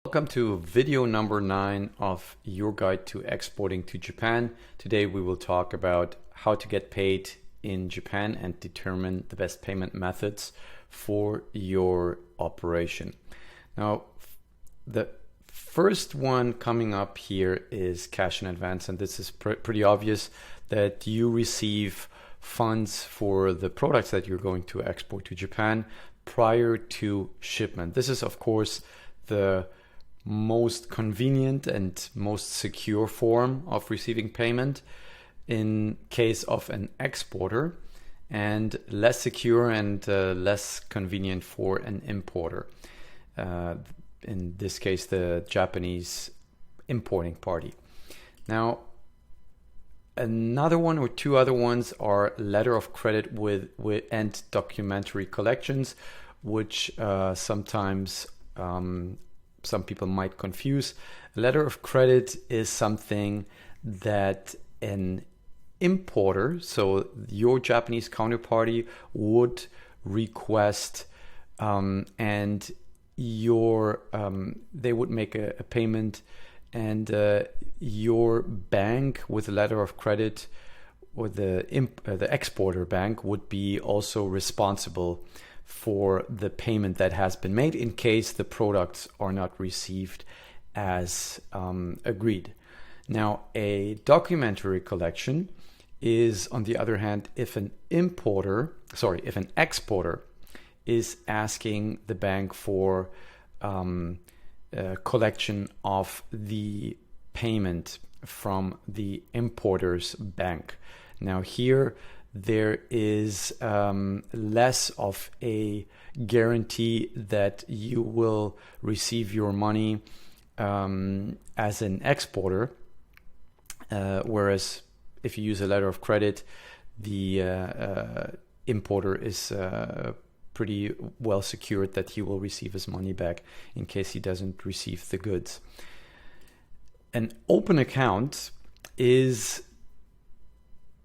Welcome to video number 9 of your guide to exporting to Japan. Today we will talk about how to get paid in Japan and determine the best payment methods for your operation. Now, the first one coming up here is cash in advance, and this is pretty obvious that you receive funds for the products that you're going to export to Japan prior to shipment. This is, of course, the most convenient and most secure form of receiving payment in case of an exporter, and less secure and less convenient for an importer. In this case, the Japanese importing party. Now, another one or two other ones are letter of credit with and documentary collections, which sometimes some people might confuse. A letter of credit is something that an importer, so your Japanese counterparty, would request, and they would make a payment, and your bank with a letter of credit, or the exporter bank, would be also responsible for the payment that has been made in case the products are not received as agreed. Now, a documentary collection is, on the other hand, if an exporter is asking the bank for a collection of the payment from the importer's bank. Now here, there is less of a guarantee that you will receive your money as an exporter, whereas if you use a letter of credit, the importer is pretty well secured that he will receive his money back in case he doesn't receive the goods. An open account is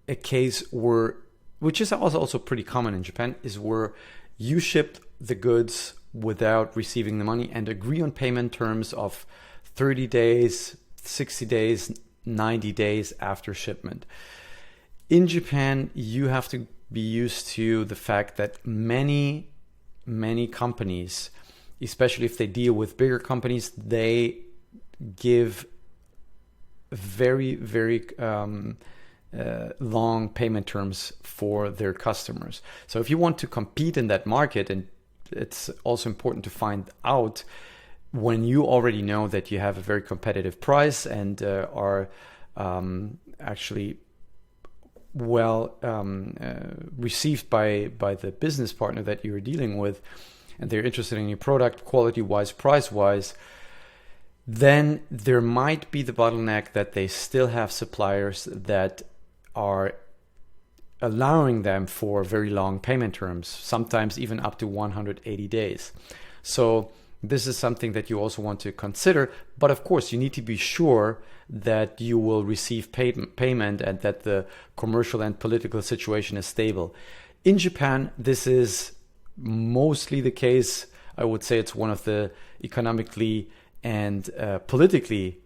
a case which is also pretty common in Japan, is where you ship the goods without receiving the money and agree on payment terms of 30 days, 60 days, 90 days after shipment. In Japan, you have to be used to the fact that many companies, especially if they deal with bigger companies, they give very long payment terms for their customers. So if you want to compete in that market, and it's also important to find out when you already know that you have a very competitive price and are actually well received by the business partner that you're dealing with, and they're interested in your product quality-wise, price-wise, then there might be the bottleneck that they still have suppliers that are allowing them for very long payment terms, sometimes even up to 180 days. So this is something that you also want to consider, but of course you need to be sure that you will receive payment and that the commercial and political situation is stable. In Japan, this is mostly the case. I would say it's one of the economically and politically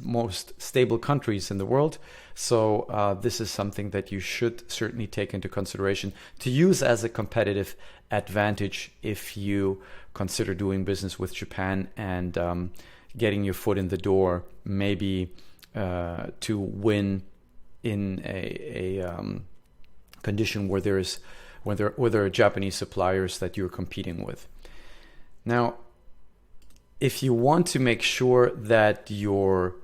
most stable countries in the world. So this is something that you should certainly take into consideration to use as a competitive advantage if you consider doing business with Japan and getting your foot in the door, maybe to win in a condition where there are Japanese suppliers that you're competing with. Now, if you want to make sure that your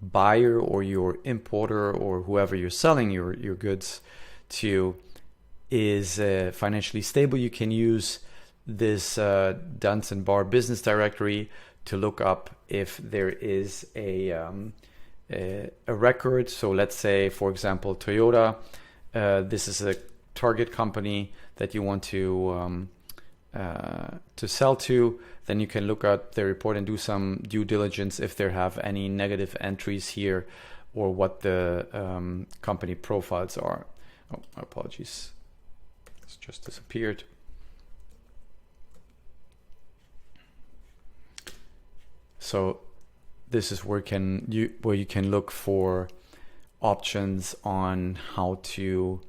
buyer or your importer or whoever you're selling your goods to is financially stable, you can use this Duns and Bar business directory to look up if there is a record. So let's say, for example, Toyota. This is a target company that you want to sell to. Then you can look at their report and do some due diligence if there have any negative entries here or what the company profiles are. Oh, apologies. It's just disappeared. So this is where you can look for options on how to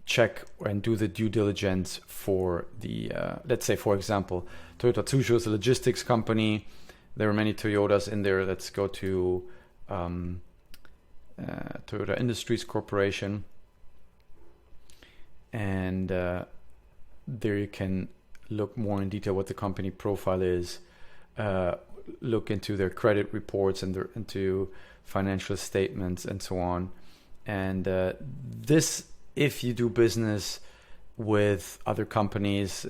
check and do the due diligence for the, let's say, for example, Toyota Tsusho is a logistics company. There are many Toyotas in there. Let's go to Toyota Industries Corporation. And there you can look more in detail what the company profile is, look into their credit reports and into financial statements and so on. And this, if you do business with other companies,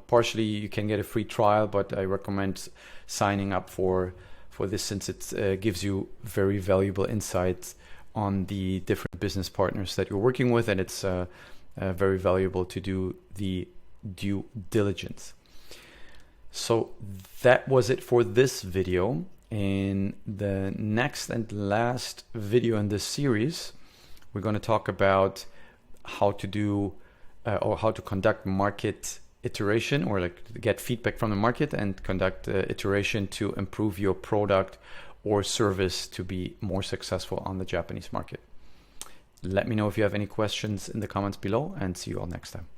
partially you can get a free trial, but I recommend signing up for this, since it gives you very valuable insights on the different business partners that you're working with, and it's very valuable to do the due diligence. So that was it for this video. In the next and last video in this series, we're going to talk about how to do or how to conduct market iteration, or like get feedback from the market and conduct iteration to improve your product or service to be more successful on the Japanese market. Let me know if you have any questions in the comments below, and see you all next time.